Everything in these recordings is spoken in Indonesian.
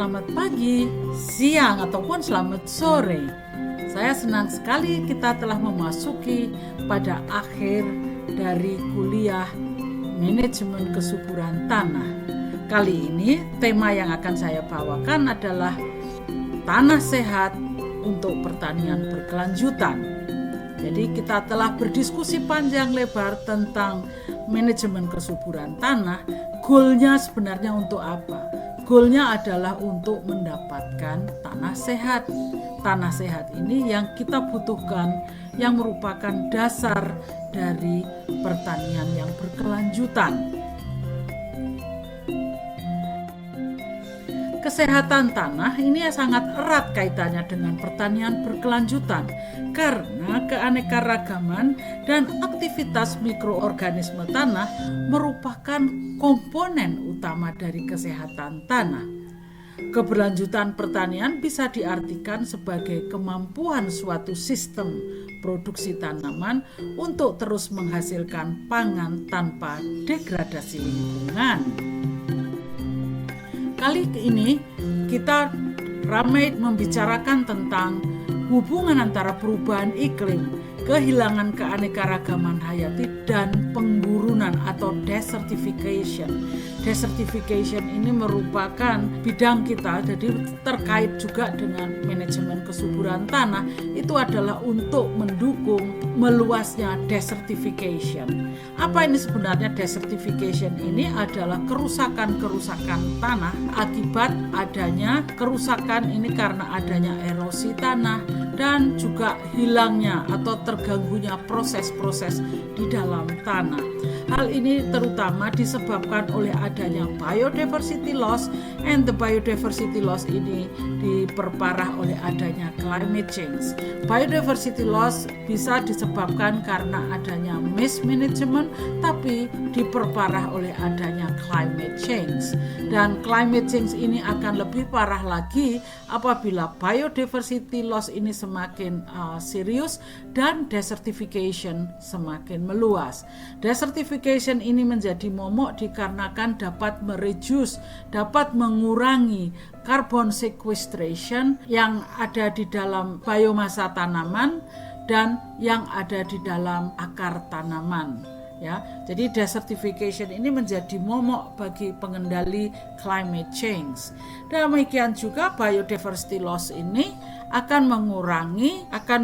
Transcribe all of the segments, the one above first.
Selamat pagi, siang, ataupun selamat sore. Saya senang sekali kita telah memasuki pada akhir dari kuliah Manajemen Kesuburan Tanah. Kali ini tema yang akan saya bawakan adalah tanah sehat untuk pertanian berkelanjutan. Jadi kita telah berdiskusi panjang lebar tentang manajemen kesuburan tanah. Goalnya sebenarnya untuk apa? Goalnya adalah untuk mendapatkan tanah sehat. Tanah sehat ini yang kita butuhkan, yang merupakan dasar dari pertanian yang berkelanjutan. Kesehatan tanah ini sangat erat kaitannya dengan pertanian berkelanjutan karena keanekaragaman dan aktivitas mikroorganisme tanah merupakan komponen utama dari kesehatan tanah. Keberlanjutan pertanian bisa diartikan sebagai kemampuan suatu sistem produksi tanaman untuk terus menghasilkan pangan tanpa degradasi lingkungan. Kali ini kita ramai membicarakan tentang hubungan antara perubahan iklim, kehilangan keanekaragaman hayati, dan penggurunan atau desertification. Desertification ini merupakan bidang kita, jadi terkait juga dengan manajemen kesuburan tanah. Itu adalah untuk mendukung meluasnya desertification. Apa ini sebenarnya desertification? Ini adalah kerusakan-kerusakan tanah akibat adanya kerusakan ini karena adanya erosi tanah dan juga hilangnya atau terganggunya proses-proses di dalam tanah. Hal ini terutama disebabkan oleh adanya biodiversity loss, and the biodiversity loss ini diperparah oleh adanya climate change. Biodiversity loss bisa disebabkan karena adanya mismanagement, tapi diperparah oleh adanya climate change. Dan climate change ini akan lebih parah lagi apabila biodiversity loss ini semakin serius dan desertification semakin meluas. Desertification ini menjadi momok dikarenakan dapat mereduce, dapat mengurangi carbon sequestration yang ada di dalam biomasa tanaman dan yang ada di dalam akar tanaman. Ya, jadi desertification ini menjadi momok bagi pengendali climate change. Demikian juga biodiversity loss ini akan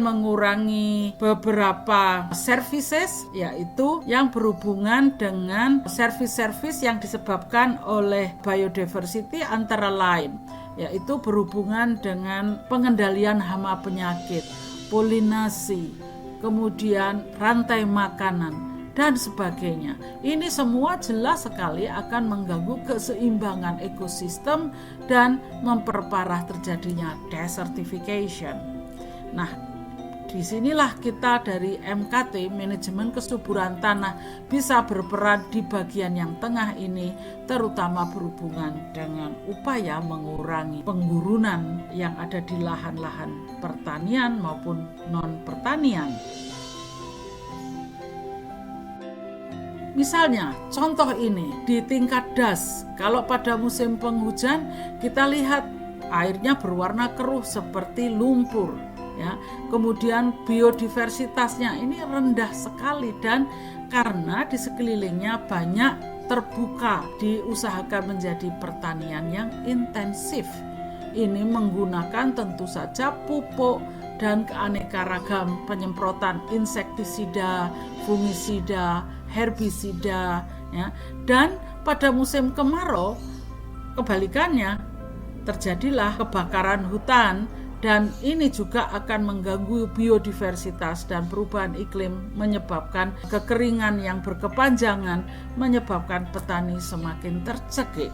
mengurangi beberapa services, yaitu yang berhubungan dengan service yang disebabkan oleh biodiversity, antara lain yaitu berhubungan dengan pengendalian hama penyakit, polinasi, kemudian rantai makanan dan sebagainya. Ini semua jelas sekali akan mengganggu keseimbangan ekosistem dan memperparah terjadinya desertification. Nah, disinilah kita dari MKT, Manajemen Kesuburan Tanah, bisa berperan di bagian yang tengah ini, terutama berhubungan dengan upaya mengurangi penggurunan yang ada di lahan-lahan pertanian maupun non-pertanian. Misalnya, contoh ini di tingkat das, kalau pada musim penghujan kita lihat airnya berwarna keruh seperti lumpur, ya. Kemudian biodiversitasnya ini rendah sekali dan karena di sekelilingnya banyak terbuka, diusahakan menjadi pertanian yang intensif. Ini menggunakan tentu saja pupuk dan keanekaragam penyemprotan insektisida, fungisida, herbisida, ya. Dan pada musim kemarau kebalikannya, terjadilah kebakaran hutan, dan ini juga akan mengganggu biodiversitas dan perubahan iklim, menyebabkan kekeringan yang berkepanjangan, menyebabkan petani semakin tercekik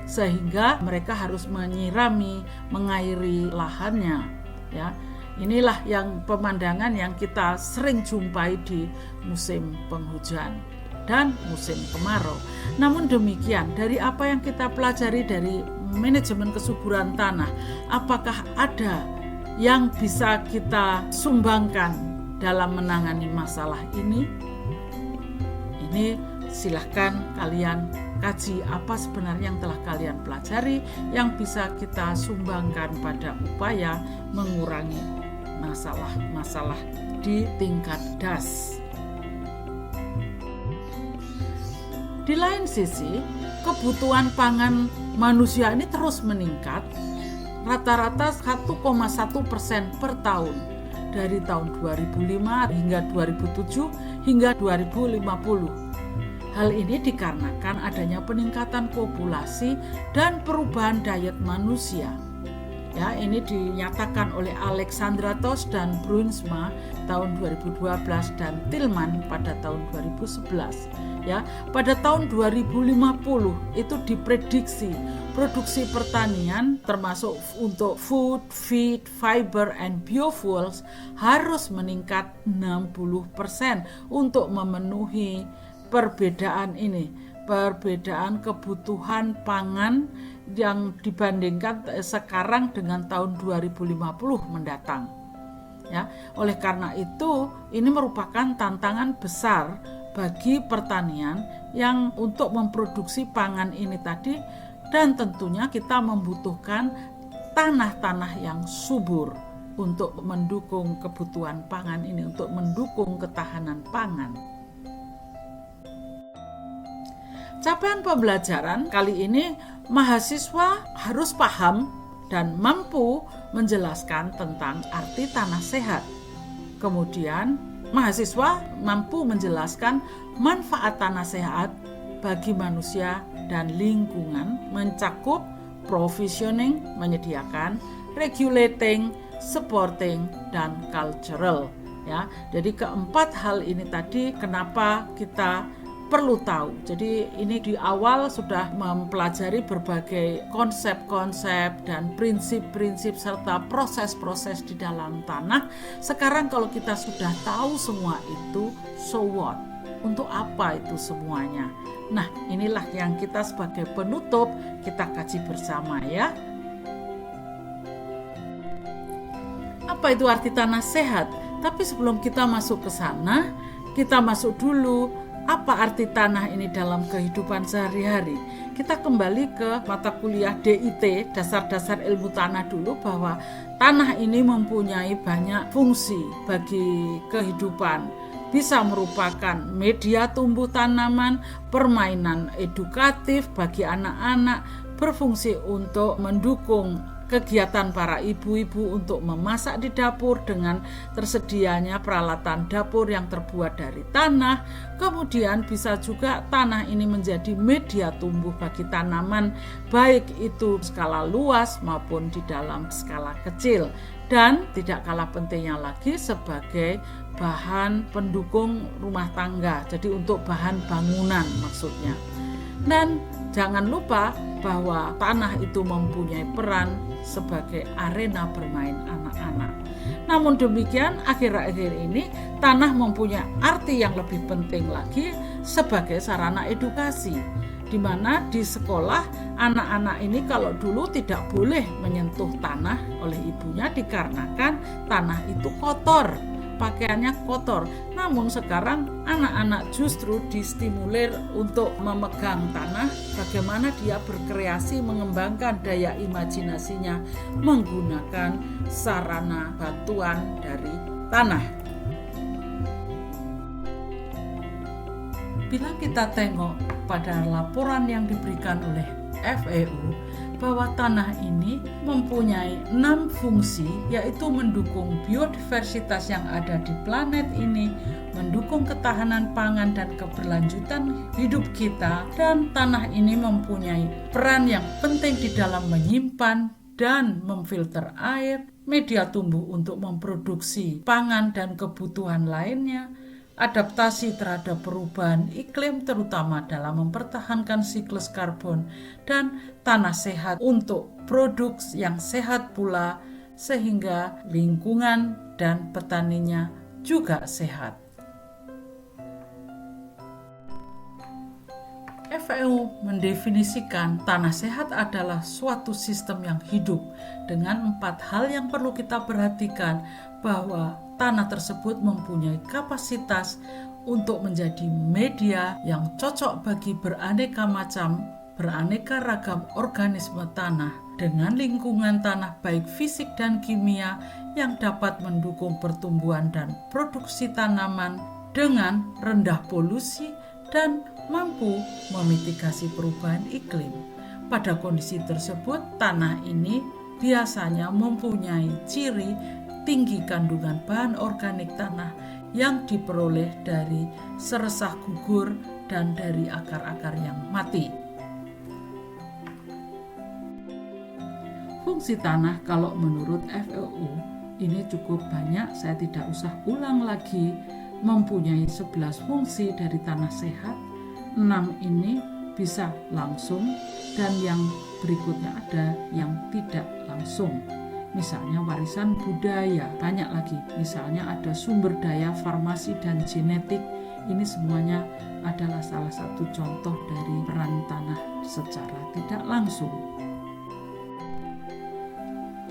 sehingga mereka harus menyirami, mengairi lahannya, ya. Inilah yang pemandangan yang kita sering jumpai di musim penghujan dan musim kemarau. Namun demikian, dari apa yang kita pelajari dari manajemen kesuburan tanah, apakah ada yang bisa kita sumbangkan dalam menangani masalah ini? Ini silahkan kalian kaji apa sebenarnya yang telah kalian pelajari yang bisa kita sumbangkan pada upaya mengurangi masalah-masalah di tingkat DAS. Di lain sisi, kebutuhan pangan manusia ini terus meningkat, rata-rata 1,1% per tahun dari tahun 2005 hingga 2007 hingga 2050. Hal ini dikarenakan adanya peningkatan populasi dan perubahan diet manusia. Ya, ini dinyatakan oleh Alexandra-Tos dan Bruinsma tahun 2012 dan Tillman pada tahun 2011. Ya, pada tahun 2050 itu diprediksi produksi pertanian termasuk untuk food, feed, fiber, and biofuels harus meningkat 60% untuk memenuhi perbedaan kebutuhan pangan yang dibandingkan sekarang dengan tahun 2050 mendatang. Ya, oleh karena itu ini merupakan tantangan besar bagi pertanian yang untuk memproduksi pangan ini tadi, dan tentunya kita membutuhkan tanah-tanah yang subur untuk mendukung kebutuhan pangan ini, untuk mendukung ketahanan pangan. Capaian pembelajaran kali ini, mahasiswa harus paham dan mampu menjelaskan tentang arti tanah sehat. Kemudian, mahasiswa mampu menjelaskan manfaat tanah sehat bagi manusia dan lingkungan, mencakup provisioning, menyediakan, regulating, supporting, dan cultural. Ya, jadi keempat hal ini tadi kenapa kita perlu tahu. Jadi ini di awal sudah mempelajari berbagai konsep-konsep dan prinsip-prinsip serta proses-proses di dalam tanah. Sekarang kalau kita sudah tahu semua itu, so what? Untuk apa itu semuanya? Nah, inilah yang kita sebagai penutup kita kaji bersama ya. Apa itu arti tanah sehat? Tapi sebelum kita masuk ke sana, kita masuk dulu apa arti tanah ini dalam kehidupan sehari-hari. Kita kembali ke mata kuliah DIT, dasar-dasar ilmu tanah dulu, bahwa tanah ini mempunyai banyak fungsi bagi kehidupan. Bisa merupakan media tumbuh tanaman, permainan edukatif bagi anak-anak, berfungsi untuk mendukung kegiatan para ibu-ibu untuk memasak di dapur dengan tersedianya peralatan dapur yang terbuat dari tanah. Kemudian bisa juga tanah ini menjadi media tumbuh bagi tanaman, baik itu skala luas maupun di dalam skala kecil. Dan tidak kalah pentingnya lagi sebagai bahan pendukung rumah tangga, jadi untuk bahan bangunan maksudnya. Dan jangan lupa bahwa tanah itu mempunyai peran sebagai arena bermain anak-anak. Namun demikian, akhir-akhir ini tanah mempunyai arti yang lebih penting lagi sebagai sarana edukasi, di mana di sekolah anak-anak ini kalau dulu tidak boleh menyentuh tanah oleh ibunya dikarenakan tanah itu kotor, pakaiannya kotor. Namun sekarang anak-anak justru distimulir untuk memegang tanah, bagaimana dia berkreasi, mengembangkan daya imajinasinya menggunakan sarana bantuan dari tanah. Bila kita tengok pada laporan yang diberikan oleh FAO bahwa tanah ini mempunyai 6 fungsi, yaitu mendukung biodiversitas yang ada di planet ini, mendukung ketahanan pangan dan keberlanjutan hidup kita, dan tanah ini mempunyai peran yang penting di dalam menyimpan dan memfilter air, media tumbuh untuk memproduksi pangan dan kebutuhan lainnya, adaptasi terhadap perubahan iklim terutama dalam mempertahankan siklus karbon, dan tanah sehat untuk produk yang sehat pula sehingga lingkungan dan petaninya juga sehat. FAO mendefinisikan tanah sehat adalah suatu sistem yang hidup dengan 4 hal yang perlu kita perhatikan bahwa tanah tersebut mempunyai kapasitas untuk menjadi media yang cocok bagi beraneka ragam organisme tanah dengan lingkungan tanah baik fisik dan kimia yang dapat mendukung pertumbuhan dan produksi tanaman dengan rendah polusi dan mampu memitigasi perubahan iklim. Pada kondisi tersebut, tanah ini biasanya mempunyai ciri tinggi kandungan bahan organik tanah yang diperoleh dari seresah gugur dan dari akar-akar yang mati. Fungsi tanah kalau menurut FAO ini cukup banyak, saya tidak usah ulang lagi. Mempunyai 11 fungsi dari tanah sehat, 6 ini bisa langsung dan yang berikutnya ada yang tidak langsung. Misalnya warisan budaya, banyak lagi. Misalnya ada sumber daya farmasi dan genetik. Ini semuanya adalah salah satu contoh dari peran tanah secara tidak langsung.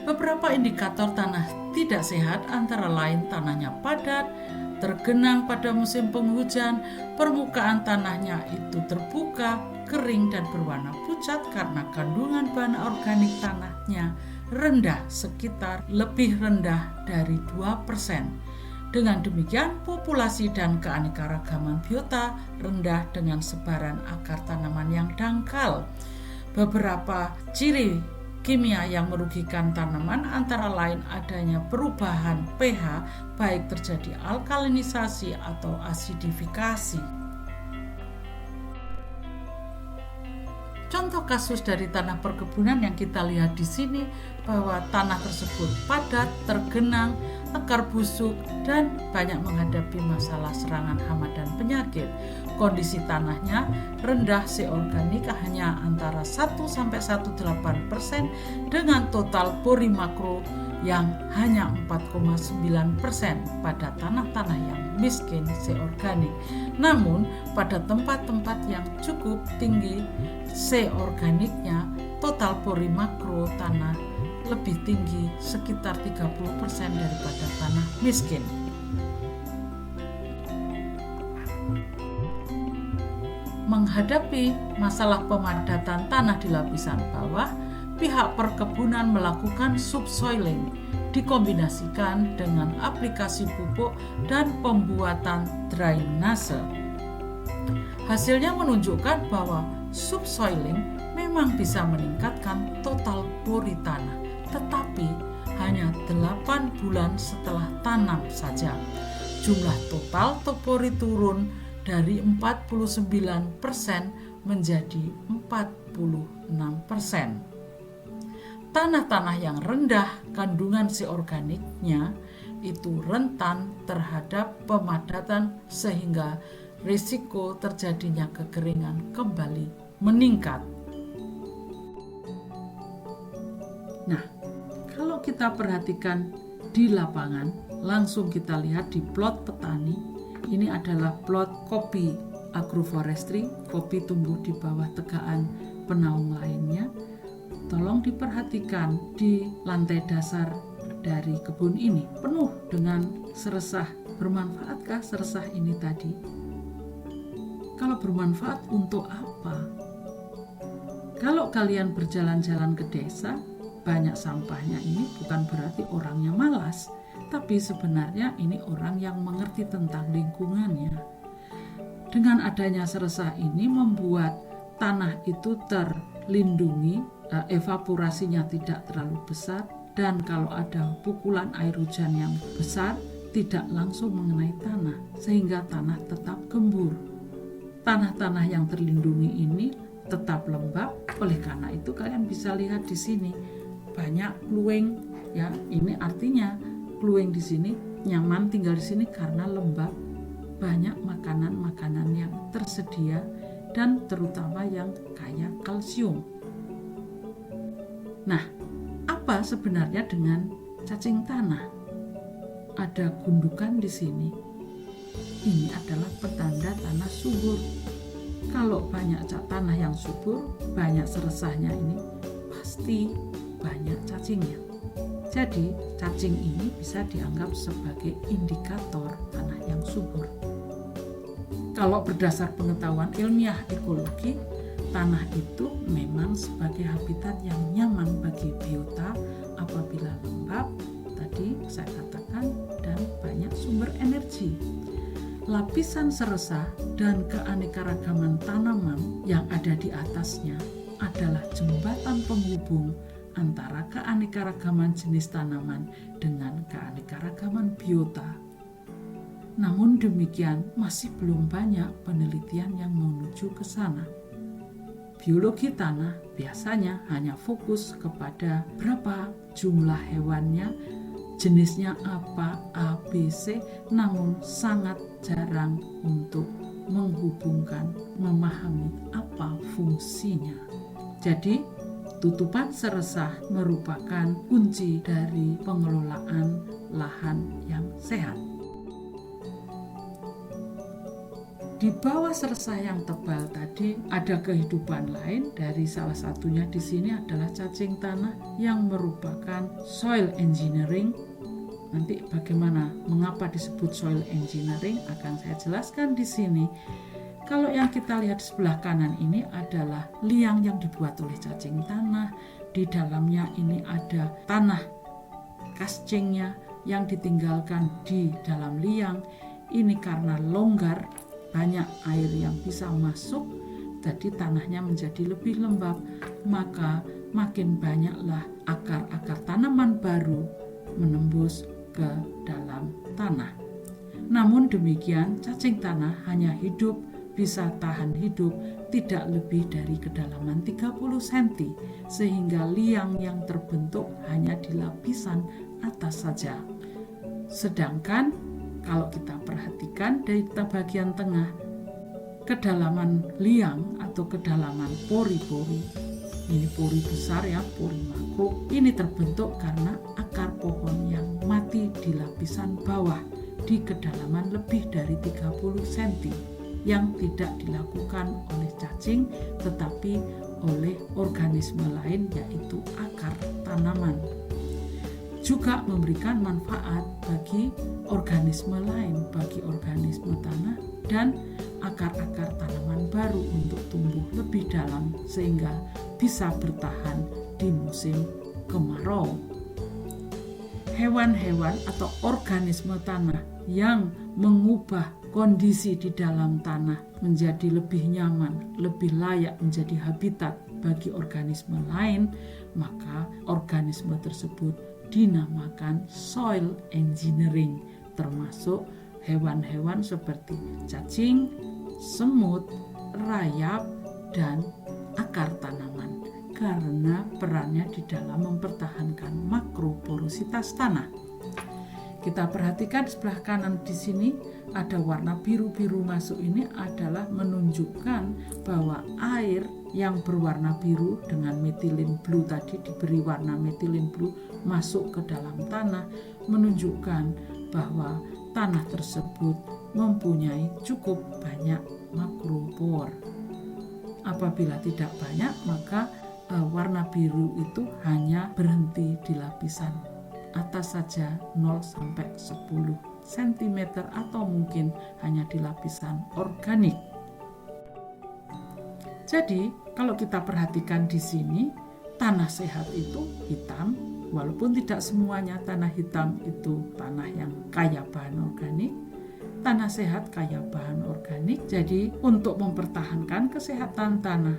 Beberapa indikator tanah tidak sehat antara lain tanahnya padat, tergenang pada musim penghujan, permukaan tanahnya itu terbuka, kering dan berwarna pucat karena kandungan bahan organik tanahnya rendah, sekitar lebih rendah dari 2%. Dengan demikian, populasi dan keanekaragaman biota rendah dengan sebaran akar tanaman yang dangkal. Beberapa ciri kimia yang merugikan tanaman antara lain adanya perubahan pH, baik terjadi alkalinisasi atau asidifikasi. Contoh kasus dari tanah perkebunan yang kita lihat di sini bahwa tanah tersebut padat, tergenang, akar busuk, dan banyak menghadapi masalah serangan hama dan penyakit. Kondisi tanahnya rendah C organik hanya antara 1-1,8% dengan total pori makro yang hanya 4,9% pada tanah-tanah yang miskin C organik. Namun pada tempat-tempat yang cukup tinggi C organiknya, total pori makro tanah lebih tinggi sekitar 30% daripada tanah miskin. Menghadapi masalah pemadatan tanah di lapisan bawah, pihak perkebunan melakukan subsoiling dikombinasikan dengan aplikasi pupuk dan pembuatan drainase. Hasilnya menunjukkan bahwa subsoiling memang bisa meningkatkan total pori tanah, tetapi hanya 8 bulan setelah tanam saja. Jumlah total pori turun dari 49% menjadi 46%. Tanah-tanah yang rendah kandungan C organiknya itu rentan terhadap pemadatan sehingga risiko terjadinya kekeringan kembali meningkat. Nah, kalau kita perhatikan di lapangan, langsung kita lihat di plot petani. Ini adalah plot kopi agroforestry, kopi tumbuh di bawah tegaan penaung lainnya. Tolong diperhatikan di lantai dasar dari kebun ini penuh dengan seresah. Bermanfaatkah seresah ini tadi? Kalau bermanfaat untuk apa? Kalau kalian berjalan-jalan ke desa, banyak sampahnya ini bukan berarti orangnya malas, tapi sebenarnya ini orang yang mengerti tentang lingkungannya. Dengan adanya seresah ini membuat tanah itu terlindungi, evaporasinya tidak terlalu besar, dan kalau ada pukulan air hujan yang besar tidak langsung mengenai tanah, sehingga tanah tetap gembur. Tanah-tanah yang terlindungi ini tetap lembab. Oleh karena itu kalian bisa lihat di sini banyak kluweng, ya. Ini artinya kluweng di sini nyaman tinggal di sini karena lembab, banyak makanan-makanan yang tersedia dan terutama yang kaya kalsium. Nah, apa sebenarnya dengan cacing tanah? Ada gundukan di sini. Ini adalah petanda tanah subur. Kalau banyak tanah yang subur, banyak seresahnya ini, pasti banyak cacingnya. Jadi, cacing ini bisa dianggap sebagai indikator tanah yang subur. Kalau berdasar pengetahuan ilmiah ekologi, tanah itu memang sebagai habitat yang nyaman bagi biota apabila lembab, tadi saya katakan, dan banyak sumber energi. Lapisan seresah dan keanekaragaman tanaman yang ada di atasnya adalah jembatan penghubung antara keanekaragaman jenis tanaman dengan keanekaragaman biota. Namun demikian, masih belum banyak penelitian yang menuju ke sana. Biologi tanah biasanya hanya fokus kepada berapa jumlah hewannya, jenisnya apa, A, B, C, namun sangat jarang untuk menghubungkan, memahami apa fungsinya. Jadi, tutupan seresah merupakan kunci dari pengelolaan lahan yang sehat. Di bawah seresah yang tebal tadi ada kehidupan lain, dari salah satunya di sini adalah cacing tanah yang merupakan soil engineering. Nanti bagaimana, mengapa disebut soil engineering akan saya jelaskan di sini. Kalau yang kita lihat sebelah kanan ini adalah liang yang dibuat oleh cacing tanah. Di dalamnya ini ada tanah kascingnya yang ditinggalkan di dalam liang. Ini karena longgar, banyak air yang bisa masuk, jadi tanahnya menjadi lebih lembab, maka makin banyaklah akar-akar tanaman baru menembus ke dalam tanah. Namun demikian, cacing tanah hanya bisa tahan hidup tidak lebih dari kedalaman 30 cm, sehingga liang yang terbentuk hanya di lapisan atas saja. Sedangkan kalau kita perhatikan dari bagian tengah, kedalaman liang atau kedalaman pori-pori, ini pori besar ya, pori makro, ini terbentuk karena akar pohon yang mati di lapisan bawah di kedalaman lebih dari 30 cm, yang tidak dilakukan oleh cacing tetapi oleh organisme lain, yaitu akar tanaman. Juga memberikan manfaat bagi organisme lain, bagi organisme tanah dan akar-akar tanaman baru untuk tumbuh lebih dalam sehingga bisa bertahan di musim kemarau. Hewan-hewan atau organisme tanah yang mengubah kondisi di dalam tanah menjadi lebih nyaman, lebih layak menjadi habitat bagi organisme lain, maka organisme tersebut dinamakan soil engineering, termasuk hewan-hewan seperti cacing, semut, rayap, dan akar tanaman, karena perannya di dalam mempertahankan makroporositas tanah. Kita perhatikan sebelah kanan di sini ada warna biru-biru masuk, ini adalah menunjukkan bahwa air yang berwarna biru dengan methylene blue tadi, diberi warna methylene blue, masuk ke dalam tanah, menunjukkan bahwa tanah tersebut mempunyai cukup banyak makropor. Apabila tidak banyak, maka warna biru itu hanya berhenti di lapisan atas saja, 0 sampai 10 cm, atau mungkin hanya di lapisan organik. Jadi, kalau kita perhatikan di sini, tanah sehat itu hitam, walaupun tidak semuanya tanah hitam itu tanah yang kaya bahan organik. Tanah sehat kaya bahan organik. Jadi, untuk mempertahankan kesehatan tanah,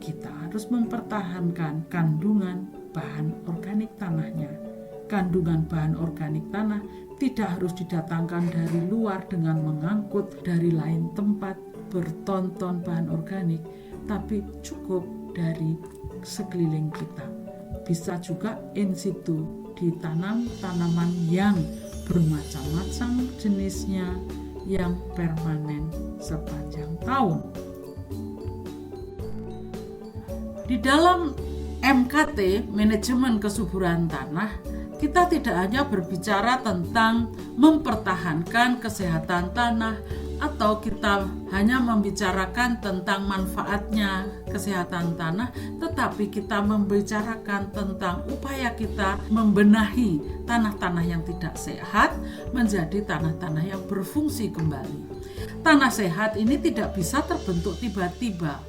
kita harus mempertahankan kandungan bahan organik tanahnya. Kandungan bahan organik tanah tidak harus didatangkan dari luar dengan mengangkut dari lain tempat berton-ton bahan organik, tapi cukup dari sekeliling kita. Bisa juga in situ, ditanam tanaman yang bermacam-macam jenisnya, yang permanen sepanjang tahun. Di dalam MKT, manajemen kesuburan tanah, kita tidak hanya berbicara tentang mempertahankan kesehatan tanah atau kita hanya membicarakan tentang manfaatnya kesehatan tanah, tetapi kita membicarakan tentang upaya kita membenahi tanah-tanah yang tidak sehat menjadi tanah-tanah yang berfungsi kembali. Tanah sehat ini tidak bisa terbentuk tiba-tiba.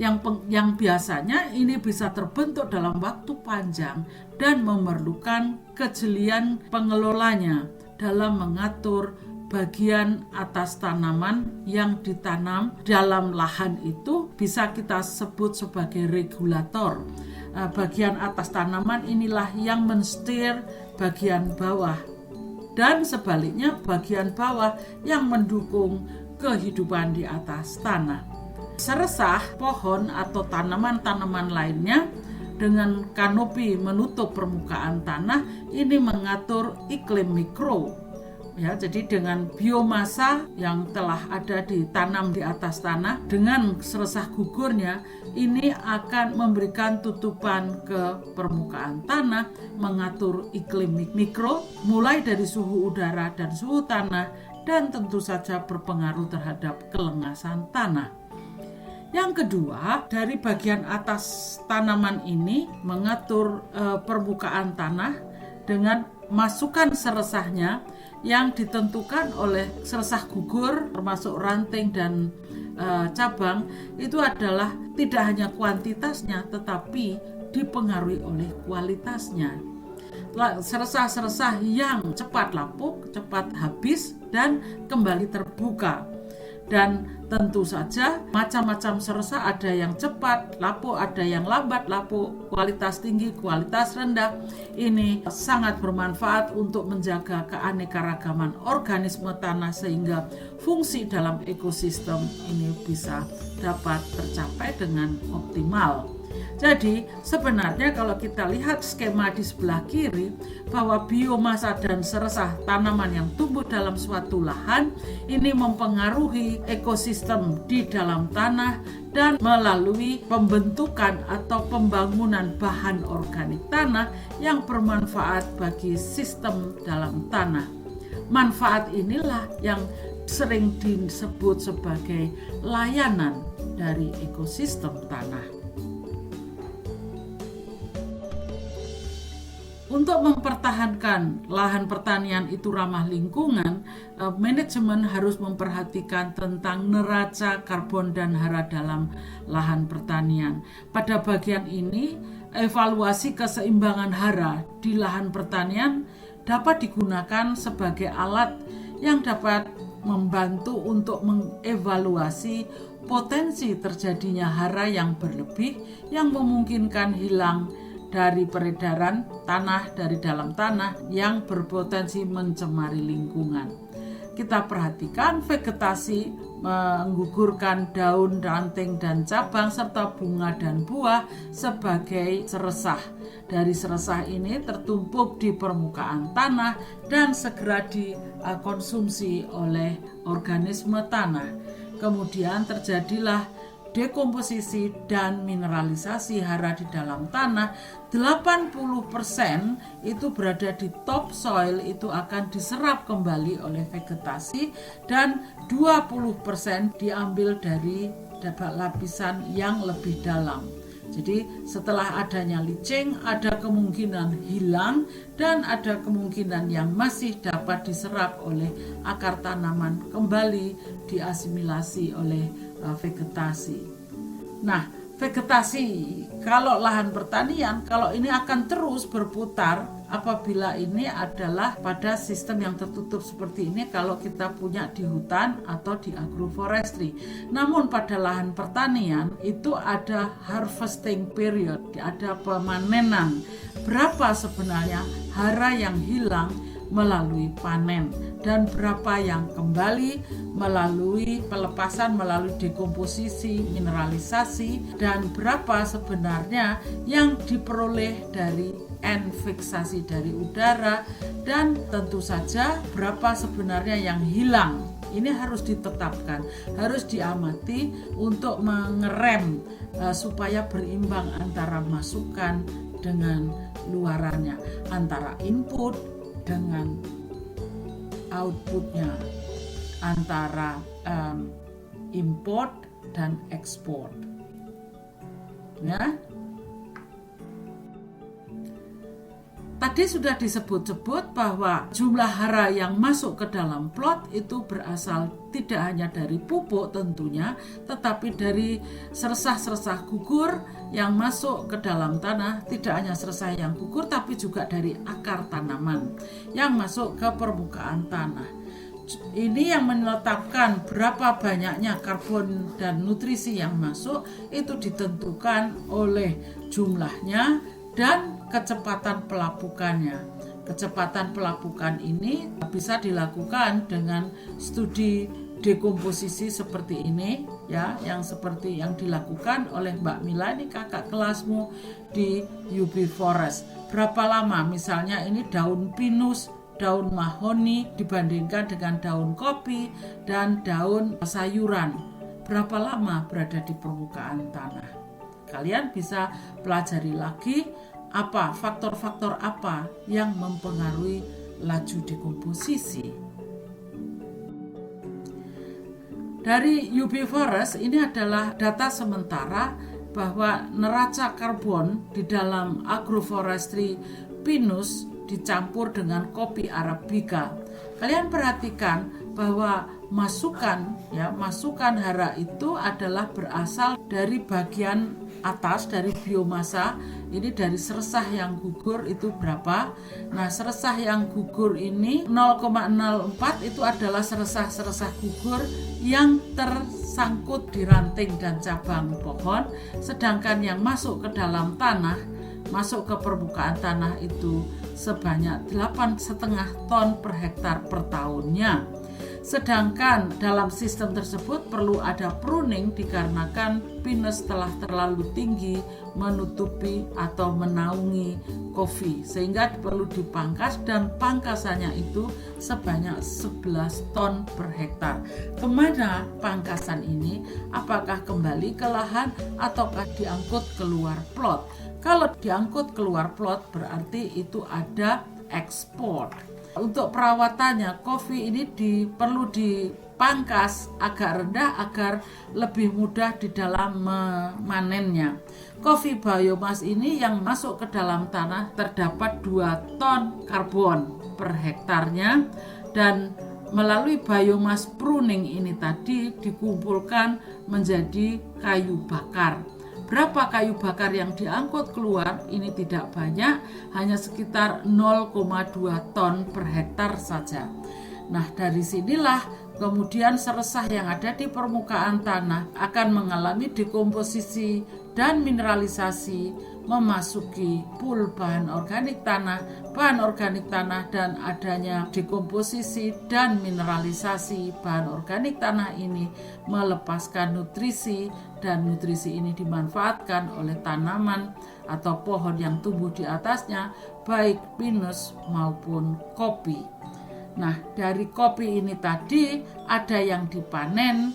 Yang biasanya ini bisa terbentuk dalam waktu panjang dan memerlukan kejelian pengelolanya dalam mengatur bagian atas tanaman yang ditanam dalam lahan. Itu bisa kita sebut sebagai regulator. Bagian atas tanaman inilah yang mensetir bagian bawah, dan sebaliknya bagian bawah yang mendukung kehidupan di atas tanah. Seresah pohon atau tanaman-tanaman lainnya dengan kanopi menutup permukaan tanah ini mengatur iklim mikro. Ya, jadi dengan biomasa yang telah ada ditanam di atas tanah dengan seresah gugurnya ini akan memberikan tutupan ke permukaan tanah, mengatur iklim mikro mulai dari suhu udara dan suhu tanah, dan tentu saja berpengaruh terhadap kelengasan tanah. Yang kedua, dari bagian atas tanaman ini mengatur permukaan tanah dengan masukan seresahnya yang ditentukan oleh seresah gugur termasuk ranting dan cabang. Itu adalah tidak hanya kuantitasnya tetapi dipengaruhi oleh kualitasnya. Seresah-seresah yang cepat lapuk, cepat habis dan kembali terbuka. Dan tentu saja macam-macam seresah, ada yang cepat lapuk, ada yang lambat lapuk, kualitas tinggi, kualitas rendah. Ini sangat bermanfaat untuk menjaga keanekaragaman organisme tanah sehingga fungsi dalam ekosistem ini bisa dapat tercapai dengan optimal. Jadi sebenarnya kalau kita lihat skema di sebelah kiri bahwa biomasa dan seresah tanaman yang tumbuh dalam suatu lahan ini mempengaruhi ekosistem di dalam tanah dan melalui pembentukan atau pembangunan bahan organik tanah yang bermanfaat bagi sistem dalam tanah. Manfaat inilah yang sering disebut sebagai layanan dari ekosistem tanah. Untuk mempertahankan lahan pertanian itu ramah lingkungan, manajemen harus memperhatikan tentang neraca karbon dan hara dalam lahan pertanian. Pada bagian ini, evaluasi keseimbangan hara di lahan pertanian dapat digunakan sebagai alat yang dapat membantu untuk mengevaluasi potensi terjadinya hara yang berlebih yang memungkinkan hilang dari peredaran tanah dari dalam tanah yang berpotensi mencemari lingkungan. Kita perhatikan vegetasi menggugurkan daun, ranting, dan cabang serta bunga dan buah sebagai seresah. Dari seresah ini tertumpuk di permukaan tanah dan segera dikonsumsi oleh organisme tanah. Kemudian terjadilah dekomposisi dan mineralisasi hara di dalam tanah. 80% itu berada di topsoil, itu akan diserap kembali oleh vegetasi, dan 20% diambil dari lapisan yang lebih dalam. Jadi setelah adanya leaching ada kemungkinan hilang dan ada kemungkinan yang masih dapat diserap oleh akar tanaman kembali diasimilasi oleh vegetasi. Nah, vegetasi kalau lahan pertanian, kalau ini akan terus berputar apabila ini adalah pada sistem yang tertutup seperti ini kalau kita punya di hutan atau di agroforestry. Namun pada lahan pertanian itu ada harvesting period, ada pemanenan. Berapa sebenarnya hara yang hilang melalui panen dan berapa yang kembali melalui pelepasan, melalui dekomposisi, mineralisasi, dan berapa sebenarnya yang diperoleh dari fiksasi dari udara, dan tentu saja berapa sebenarnya yang hilang. Ini harus ditetapkan, harus diamati untuk mengerem supaya berimbang antara masukan dengan luarannya, antara input dengan outputnya. antara import dan ekspor. Ya. Tadi sudah disebut-sebut bahwa jumlah hara yang masuk ke dalam plot itu berasal tidak hanya dari pupuk tentunya, tetapi dari seresah-seresah gugur yang masuk ke dalam tanah. Tidak hanya seresah yang gugur, tapi juga dari akar tanaman yang masuk ke permukaan tanah. Ini yang menetapkan berapa banyaknya karbon dan nutrisi yang masuk itu ditentukan oleh jumlahnya dan kecepatan pelapukannya. Kecepatan pelapukan ini bisa dilakukan dengan studi dekomposisi seperti ini ya, yang seperti yang dilakukan oleh Mbak Mila, ini kakak kelasmu di UB Forest. Berapa lama misalnya ini daun pinus, daun mahoni dibandingkan dengan daun kopi dan daun sayuran, berapa lama berada di permukaan tanah. Kalian bisa pelajari lagi apa faktor-faktor apa yang mempengaruhi laju dekomposisi. Dari UB Forest ini adalah data sementara bahwa neraca karbon di dalam agroforestry pinus dicampur dengan kopi arabica. Kalian perhatikan bahwa masukan hara itu adalah berasal dari bagian atas dari biomasa. Ini dari seresah yang gugur itu berapa? Nah, seresah yang gugur ini 0,04 itu adalah seresah-seresah gugur yang tersangkut di ranting dan cabang pohon, sedangkan yang masuk ke dalam tanah, masuk ke permukaan tanah itu sebanyak 8,5 ton per hektar per tahunnya. Sedangkan dalam sistem tersebut perlu ada pruning dikarenakan pinus telah terlalu tinggi menutupi atau menaungi kopi, sehingga perlu dipangkas dan pangkasannya itu sebanyak 11 ton per hektar. Kemana pangkasan ini? Apakah kembali ke lahan ataukah diangkut keluar plot? Kalau diangkut keluar plot berarti itu ada ekspor. Untuk perawatannya, kopi ini perlu dipangkas agak rendah agar lebih mudah di dalam memanennya. Kopi biomas ini yang masuk ke dalam tanah terdapat 2 ton karbon per hektarnya, dan melalui biomas pruning ini tadi dikumpulkan menjadi kayu bakar. Berapa kayu bakar yang diangkut keluar? Ini tidak banyak, hanya sekitar 0,2 ton per hektar saja. Nah, dari sinilah kemudian seresah yang ada di permukaan tanah akan mengalami dekomposisi dan mineralisasi, memasuki pool bahan organik tanah dan adanya dekomposisi dan mineralisasi bahan organik tanah ini melepaskan nutrisi, dan nutrisi ini dimanfaatkan oleh tanaman atau pohon yang tumbuh di atasnya, baik pinus maupun kopi. Nah, dari kopi ini tadi ada yang dipanen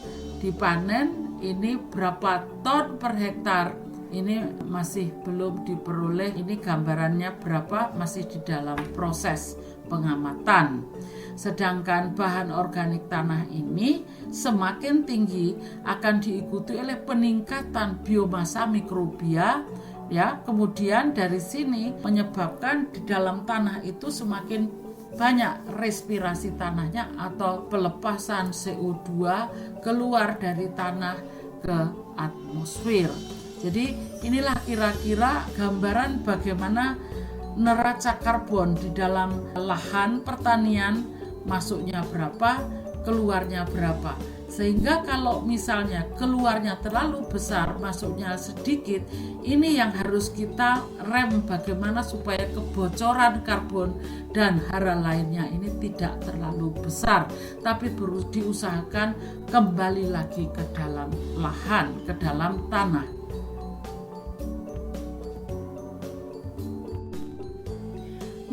ini berapa ton per hektar. Ini masih belum diperoleh, ini gambarannya berapa, masih di dalam proses pengamatan. Sedangkan bahan organik tanah ini semakin tinggi akan diikuti oleh peningkatan biomasa mikrobia, ya. Kemudian dari sini menyebabkan di dalam tanah itu semakin banyak respirasi tanahnya atau pelepasan CO2 keluar dari tanah ke atmosfer. Jadi inilah kira-kira gambaran bagaimana neraca karbon di dalam lahan pertanian, masuknya berapa, keluarnya berapa. Sehingga kalau misalnya keluarnya terlalu besar, masuknya sedikit, ini yang harus kita rem bagaimana supaya kebocoran karbon dan hara lainnya ini tidak terlalu besar, tapi perlu diusahakan kembali lagi ke dalam lahan, ke dalam tanah.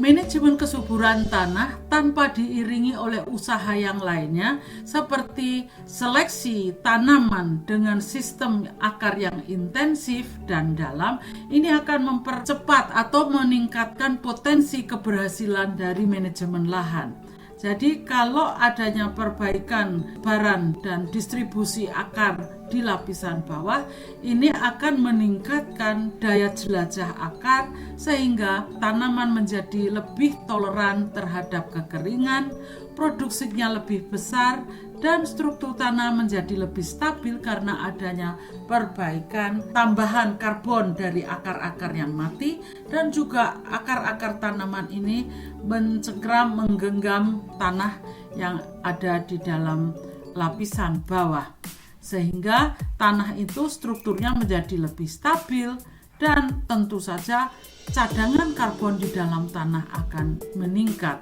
Manajemen kesuburan tanah tanpa diiringi oleh usaha yang lainnya seperti seleksi tanaman dengan sistem akar yang intensif dan dalam, ini akan mempercepat atau meningkatkan potensi keberhasilan dari manajemen lahan. Jadi kalau adanya perbaikan baran dan distribusi akar di lapisan bawah, ini akan meningkatkan daya jelajah akar sehingga tanaman menjadi lebih toleran terhadap kekeringan, produksinya lebih besar, dan struktur tanah menjadi lebih stabil karena adanya perbaikan tambahan karbon dari akar-akar yang mati, dan juga akar-akar tanaman ini mencengkram menggenggam tanah yang ada di dalam lapisan bawah, sehingga tanah itu strukturnya menjadi lebih stabil dan tentu saja cadangan karbon di dalam tanah akan meningkat.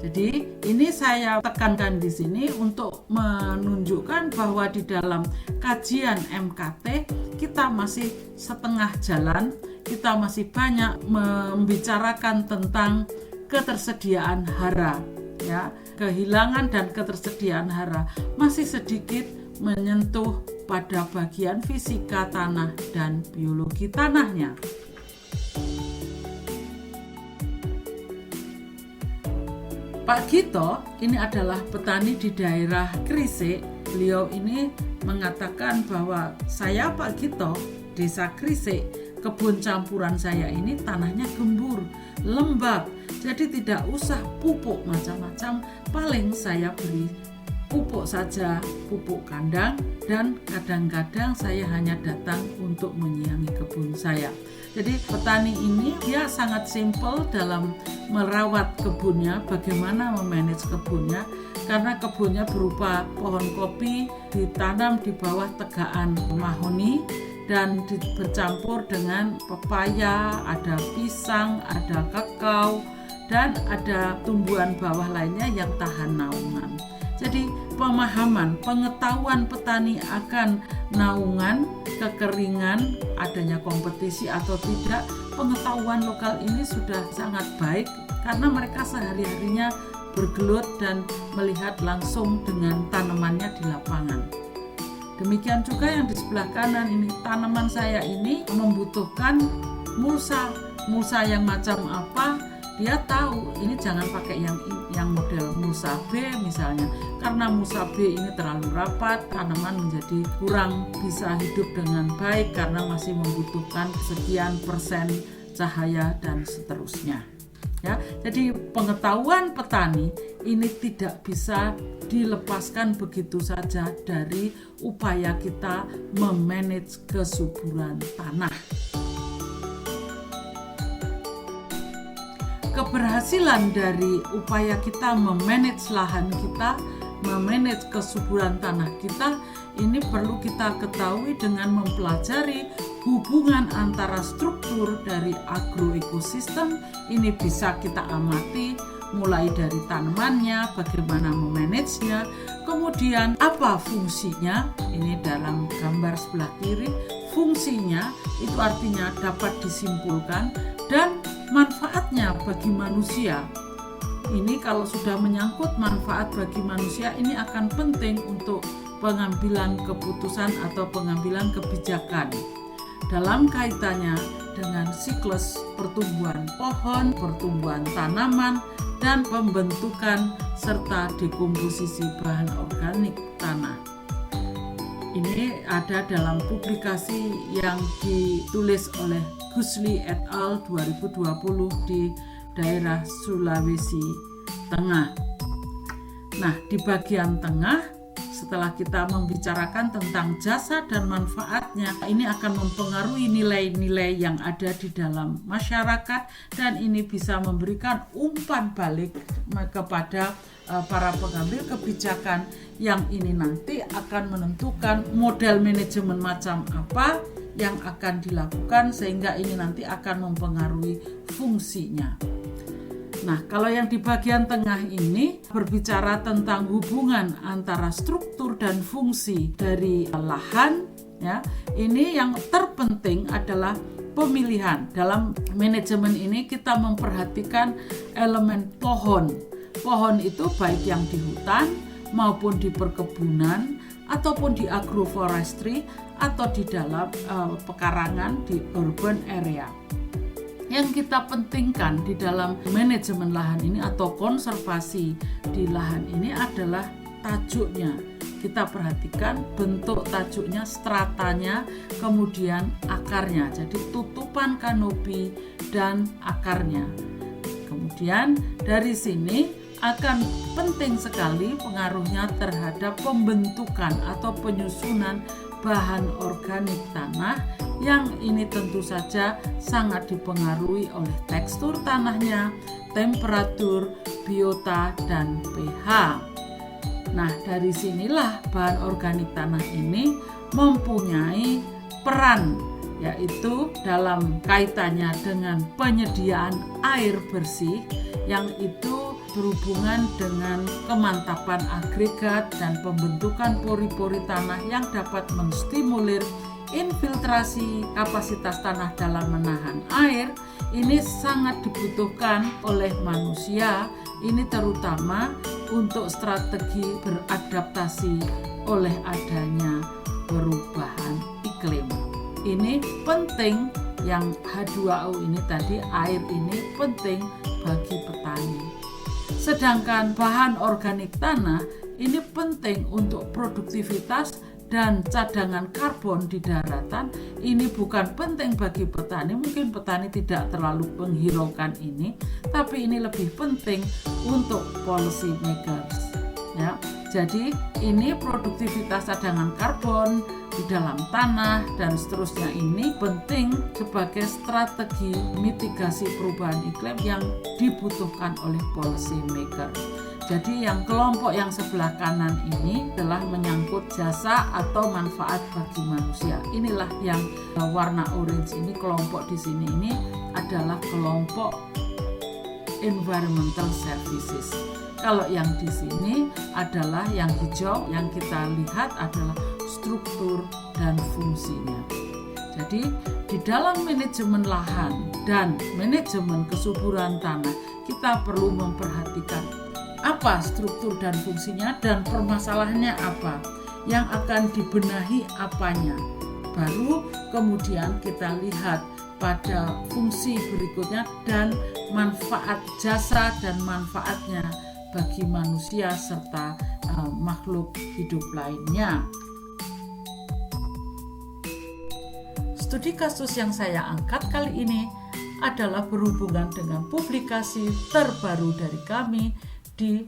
Jadi ini saya tekankan di sini untuk menunjukkan bahwa di dalam kajian MKT kita masih setengah jalan, kita masih banyak membicarakan tentang ketersediaan hara, ya. Kehilangan dan ketersediaan hara masih sedikit menyentuh pada bagian fisika tanah dan biologi tanahnya. Pak Gito ini adalah petani di daerah Krisik. Beliau ini mengatakan bahwa saya Pak Gito, desa Krisik, kebun campuran saya ini tanahnya gembur, lembab, jadi tidak usah pupuk macam-macam, paling saya beri pupuk saja, pupuk kandang, dan kadang-kadang saya hanya datang untuk menyiangi kebun saya. Jadi petani ini dia sangat simple dalam merawat kebunnya, bagaimana memanage kebunnya, karena kebunnya berupa pohon kopi ditanam di bawah tegaan mahoni dan bercampur dengan pepaya, ada pisang, ada kakao, dan ada tumbuhan bawah lainnya yang tahan naungan. Jadi pemahaman, pengetahuan petani akan naungan, kekeringan, adanya kompetisi atau tidak, pengetahuan lokal ini sudah sangat baik karena mereka sehari-harinya bergelut dan melihat langsung dengan tanamannya di lapangan. Demikian juga yang di sebelah kanan ini, tanaman saya ini membutuhkan mulsa yang macam apa. Dia tahu ini jangan pakai yang model mulsa B misalnya, karena mulsa B ini terlalu rapat, tanaman menjadi kurang bisa hidup dengan baik karena masih membutuhkan sekian persen cahaya dan seterusnya. Ya, jadi pengetahuan petani ini tidak bisa dilepaskan begitu saja dari upaya kita memanage kesuburan tanah. Keberhasilan dari upaya kita memanage lahan kita, memanage kesuburan tanah kita, ini perlu kita ketahui dengan mempelajari hubungan antara struktur dari agroekosistem. Ini bisa kita amati mulai dari tanamannya, bagaimana memanagenya, kemudian apa fungsinya, ini dalam gambar sebelah kiri, fungsinya itu artinya dapat disimpulkan, dan manfaatnya bagi manusia. Ini kalau sudah menyangkut manfaat bagi manusia, ini akan penting untuk pengambilan keputusan atau pengambilan kebijakan dalam kaitannya dengan siklus pertumbuhan pohon, pertumbuhan tanaman, dan pembentukan serta dekomposisi bahan organik tanah. Ini ada dalam publikasi yang ditulis oleh Gusli et al. 2020 di daerah Sulawesi Tengah. Nah, di bagian tengah, setelah kita membicarakan tentang jasa dan manfaatnya, ini akan mempengaruhi nilai-nilai yang ada di dalam masyarakat, dan ini bisa memberikan umpan balik kepada para pengambil kebijakan yang ini nanti akan menentukan model manajemen macam apa yang akan dilakukan, sehingga ini nanti akan mempengaruhi fungsinya. Nah, kalau yang di bagian tengah ini berbicara tentang hubungan antara struktur dan fungsi dari lahan, ya. Ini yang terpenting adalah pemilihan. Dalam manajemen ini kita memperhatikan elemen pohon. Pohon itu baik yang di hutan maupun di perkebunan ataupun di agroforestry atau di dalam pekarangan di urban area. Yang kita pentingkan di dalam manajemen lahan ini atau konservasi di lahan ini adalah tajuknya. Kita perhatikan bentuk tajuknya, stratanya, kemudian akarnya. Jadi tutupan kanopi dan akarnya. Kemudian dari sini akan penting sekali pengaruhnya terhadap pembentukan atau penyusunan bahan organik tanah, yang ini tentu saja sangat dipengaruhi oleh tekstur tanahnya, temperatur, biota, dan pH. Nah, dari sinilah bahan organik tanah ini mempunyai peran, yaitu dalam kaitannya dengan penyediaan air bersih, yang itu berhubungan dengan kemantapan agregat dan pembentukan pori-pori tanah yang dapat menstimulir infiltrasi kapasitas tanah dalam menahan air. Ini sangat dibutuhkan oleh manusia, ini terutama untuk strategi beradaptasi oleh adanya perubahan iklim. Ini penting, yang H2O ini tadi, air ini penting bagi petani. Sedangkan bahan organik tanah ini penting untuk produktivitas dan cadangan karbon di daratan. Ini bukan penting bagi petani, mungkin petani tidak terlalu menghiraukan ini, tapi ini lebih penting untuk policy makers. Ya, jadi ini produktivitas cadangan karbon di dalam tanah dan seterusnya ini penting sebagai strategi mitigasi perubahan iklim yang dibutuhkan oleh policy maker. Jadi yang kelompok yang sebelah kanan ini adalah menyangkut jasa atau manfaat bagi manusia. Inilah yang warna orange ini, kelompok di sini ini adalah kelompok environmental services. Kalau yang di sini adalah yang hijau, yang kita lihat adalah struktur dan fungsinya. Jadi di dalam manajemen lahan dan manajemen kesuburan tanah, kita perlu memperhatikan apa struktur dan fungsinya dan permasalahannya apa, yang akan dibenahi apanya. Baru kemudian kita lihat pada fungsi berikutnya dan manfaat jasa dan manfaatnya bagi manusia serta makhluk hidup lainnya. Studi kasus yang saya angkat kali ini adalah berhubungan dengan publikasi terbaru dari kami di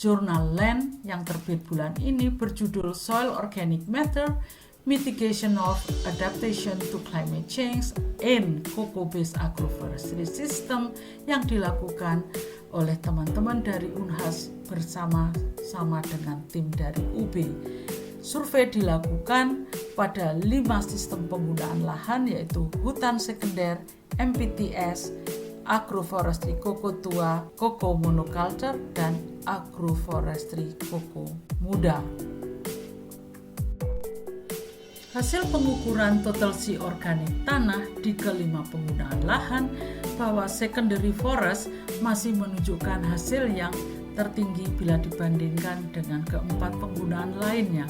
jurnal Land yang terbit bulan ini berjudul Soil Organic Matter: Mitigation of Adaptation to Climate Change in Cocoa-Based Agroforestry System, yang dilakukan oleh teman-teman dari Unhas bersama-sama dengan tim dari UB. Survei dilakukan pada 5 sistem penggunaan lahan, yaitu hutan sekunder, MPTS, agroforestry koko tua, koko monoculture, dan agroforestry koko muda. Hasil pengukuran total sea organik tanah di kelima penggunaan lahan bahwa secondary forest masih menunjukkan hasil yang tertinggi bila dibandingkan dengan keempat penggunaan lainnya.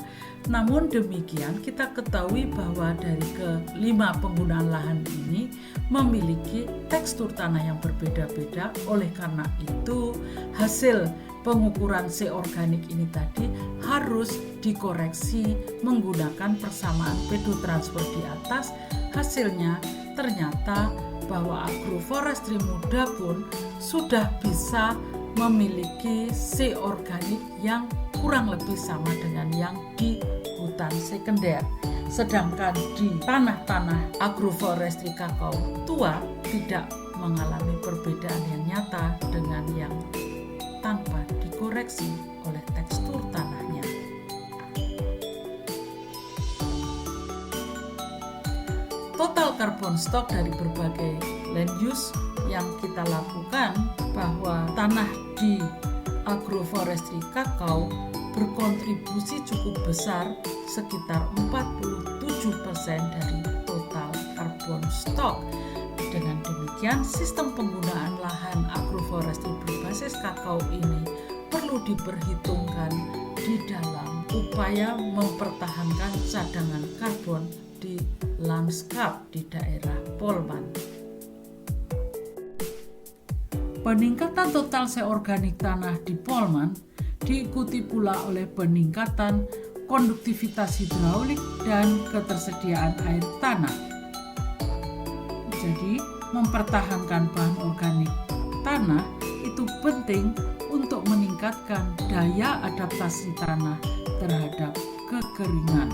Namun demikian, kita ketahui bahwa dari kelima penggunaan lahan ini memiliki tekstur tanah yang berbeda-beda. Oleh karena itu, hasil pengukuran sea organik ini tadi harus dikoreksi menggunakan persamaan pedotransfer di atas. Hasilnya ternyata bahwa agroforestry muda pun sudah bisa memiliki sea organik yang kurang lebih sama dengan yang di hutan sekunder. Sedangkan di tanah-tanah agroforestry kakao tua tidak mengalami perbedaan yang nyata dengan yang tanpa dikoreksi oleh tekstur tanahnya. Total carbon stock dari berbagai land use yang kita lakukan, bahwa tanah di agroforestry kakao berkontribusi cukup besar, sekitar 47% dari total carbon stock. Dengan demikian, sistem penggunaan lahan agroforestry berbasis kakao ini perlu diperhitungkan di dalam upaya mempertahankan cadangan karbon di lanskap di daerah Polman. Peningkatan total seorganik tanah di Polman diikuti pula oleh peningkatan konduktivitas hidraulik dan ketersediaan air tanah. Jadi, mempertahankan bahan organik tanah itu penting untuk meningkatkan daya adaptasi tanah terhadap kekeringan.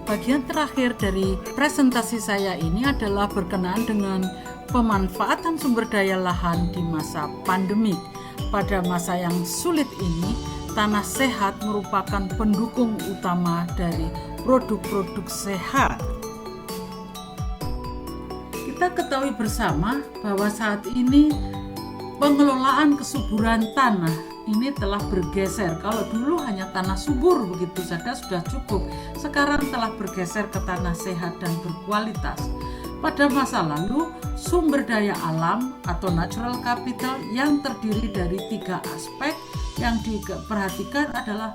Bagian terakhir dari presentasi saya ini adalah berkenaan dengan pemanfaatan sumber daya lahan di masa pandemik. Pada masa yang sulit ini, tanah sehat merupakan pendukung utama dari produk-produk sehat. Kita ketahui bersama bahwa saat ini pengelolaan kesuburan tanah ini telah bergeser. Kalau dulu hanya tanah subur begitu saja sudah cukup, sekarang telah bergeser ke tanah sehat dan berkualitas. Pada masa lalu, sumber daya alam atau natural capital yang terdiri dari 3 aspek yang diperhatikan adalah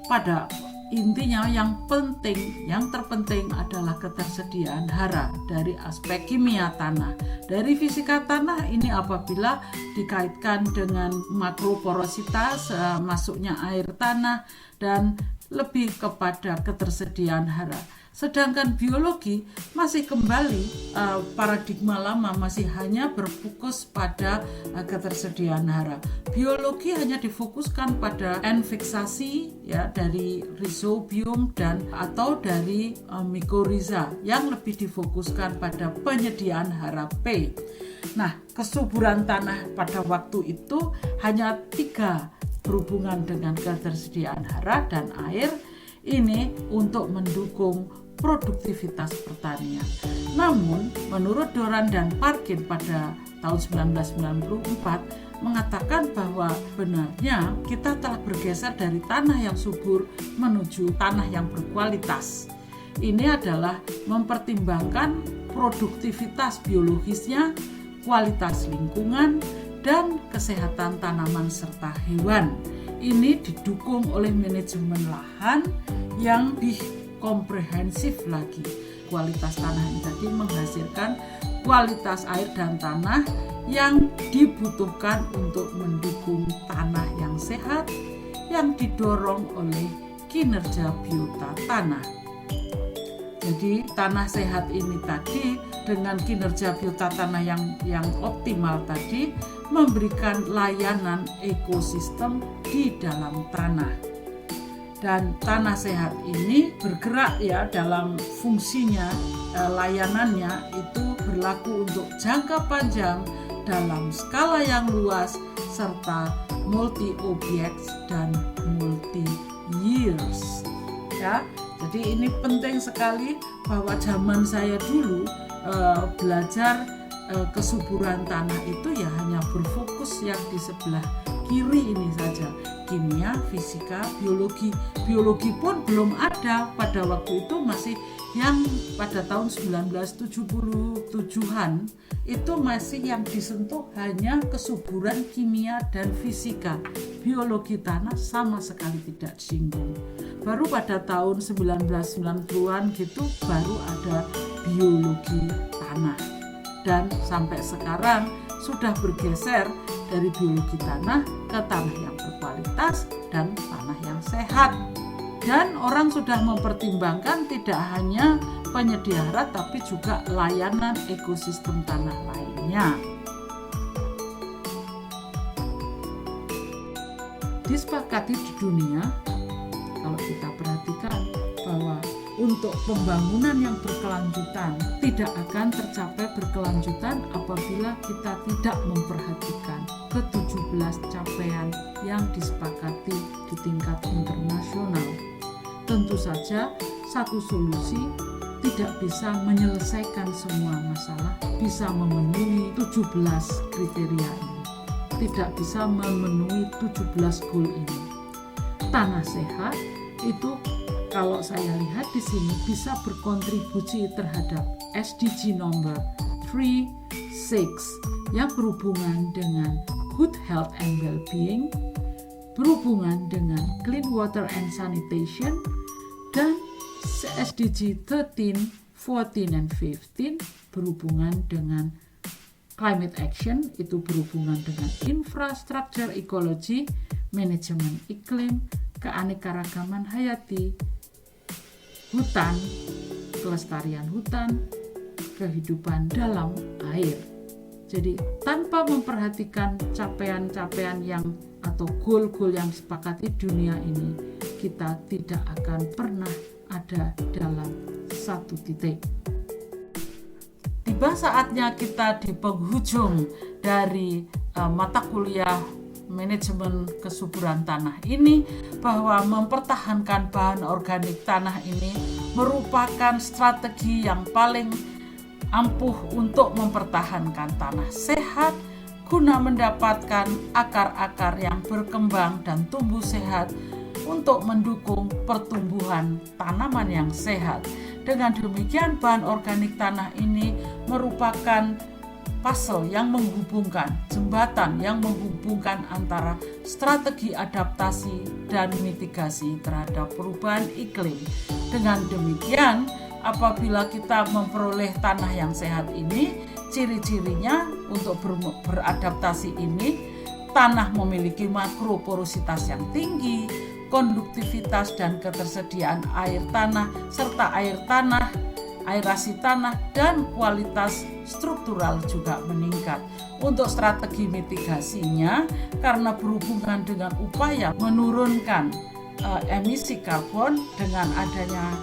pada intinya yang terpenting adalah ketersediaan hara dari aspek kimia tanah. Dari fisika tanah ini apabila dikaitkan dengan makroporositas, masuknya air tanah dan lebih kepada ketersediaan hara. Sedangkan biologi masih kembali paradigma lama, masih hanya berfokus pada ketersediaan hara. Biologi hanya difokuskan pada enfiksasi ya dari rhizobium dan atau dari mycorrhiza yang lebih difokuskan pada penyediaan hara P. Nah, kesuburan tanah pada waktu itu hanya 3 berhubungan dengan ketersediaan hara dan air ini untuk mendukung produktivitas pertanian. Namun, menurut Doran dan Parkin pada tahun 1994 mengatakan bahwa benarnya kita telah bergeser dari tanah yang subur menuju tanah yang berkualitas. Ini adalah mempertimbangkan produktivitas biologisnya, kualitas lingkungan, dan kesehatan tanaman serta hewan. Ini didukung oleh manajemen lahan yang komprehensif lagi. Kualitas tanah ini tadi menghasilkan kualitas air dan tanah yang dibutuhkan untuk mendukung tanah yang sehat yang didorong oleh kinerja biota tanah. Jadi tanah sehat ini tadi dengan kinerja biota tanah yang optimal tadi memberikan layanan ekosistem di dalam tanah. Dan tanah sehat ini bergerak ya dalam fungsinya, layanannya itu berlaku untuk jangka panjang dalam skala yang luas serta multi objects dan multi years ya. Jadi ini penting sekali bahwa zaman saya dulu belajar kesuburan tanah itu ya hanya berfokus yang di sebelah kiri ini saja, kimia, fisika, biologi. Biologi pun belum ada pada waktu itu, masih yang pada tahun 1977-an itu masih yang disentuh hanya kesuburan kimia dan fisika. Biologi tanah sama sekali tidak disinggung. Baru pada tahun 1990-an gitu baru ada biologi tanah. Dan sampai sekarang sudah bergeser dari biologi tanah ke tanah yang berkualitas dan tanah yang sehat. Dan orang sudah mempertimbangkan tidak hanya penyedia hara tapi juga layanan ekosistem tanah lainnya. Disepakati di dunia, kalau kita perhatikan bahwa untuk pembangunan yang berkelanjutan tidak akan tercapai berkelanjutan apabila kita tidak memperhatikan ke-17 capaian yang disepakati di tingkat internasional. Tentu saja satu solusi tidak bisa menyelesaikan semua masalah, bisa memenuhi 17 kriteria ini, tidak bisa memenuhi 17 goal ini. Tanah sehat itu kalau saya lihat di sini bisa berkontribusi terhadap SDG nomor 3, 6 yang berhubungan dengan good health and well-being, berhubungan dengan clean water and sanitation, dan SDG 13, 14, and 15 berhubungan dengan climate action, itu berhubungan dengan infrastruktur ekologi, manajemen iklim, keanekaragaman hayati, hutan, kelestarian hutan, kehidupan dalam air. Jadi tanpa memperhatikan capaian-capaian yang atau goal-goal yang disepakati dunia ini, kita tidak akan pernah ada dalam satu titik. Tiba saatnya kita di penghujung dari mata kuliah manajemen kesuburan tanah ini, bahwa mempertahankan bahan organik tanah ini merupakan strategi yang paling ampuh untuk mempertahankan tanah sehat guna mendapatkan akar-akar yang berkembang dan tumbuh sehat untuk mendukung pertumbuhan tanaman yang sehat. Dengan demikian, bahan organik tanah ini merupakan puzzle yang menghubungkan, jembatan yang menghubungkan antara strategi adaptasi dan mitigasi terhadap perubahan iklim. Dengan demikian, apabila kita memperoleh tanah yang sehat ini, ciri-cirinya untuk beradaptasi ini, tanah memiliki makroporositas yang tinggi, konduktivitas dan ketersediaan air tanah, serta aerasi tanah, dan kualitas struktural juga meningkat. Untuk strategi mitigasinya, karena berhubungan dengan upaya menurunkan emisi karbon dengan adanya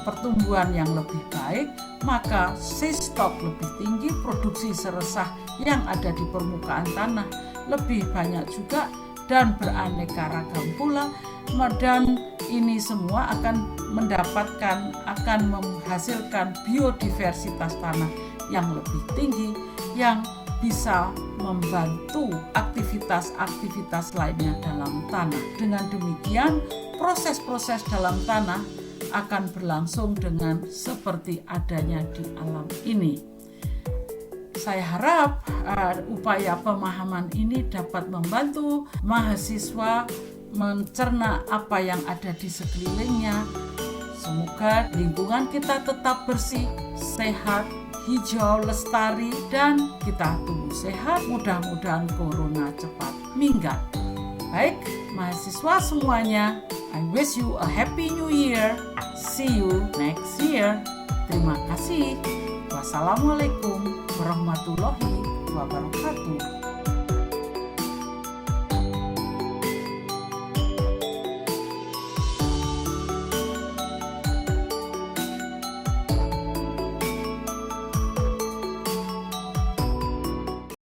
pertumbuhan yang lebih baik, maka C-stok lebih tinggi, produksi seresah yang ada di permukaan tanah lebih banyak juga dan beraneka ragam pula, dan ini semua akan menghasilkan biodiversitas tanah yang lebih tinggi yang bisa membantu aktivitas-aktivitas lainnya dalam tanah. Dengan demikian, proses-proses dalam tanah akan berlangsung dengan seperti adanya di alam ini. Saya harap upaya pemahaman ini dapat membantu mahasiswa mencerna apa yang ada di sekelilingnya. Semoga lingkungan kita tetap bersih, sehat, hijau, lestari, dan kita tumbuh sehat. Mudah-mudahan corona cepat minggat. Baik, mahasiswa semuanya, I wish you a happy new year. See you next year. Terima kasih. Wassalamualaikum warahmatullahi wabarakatuh.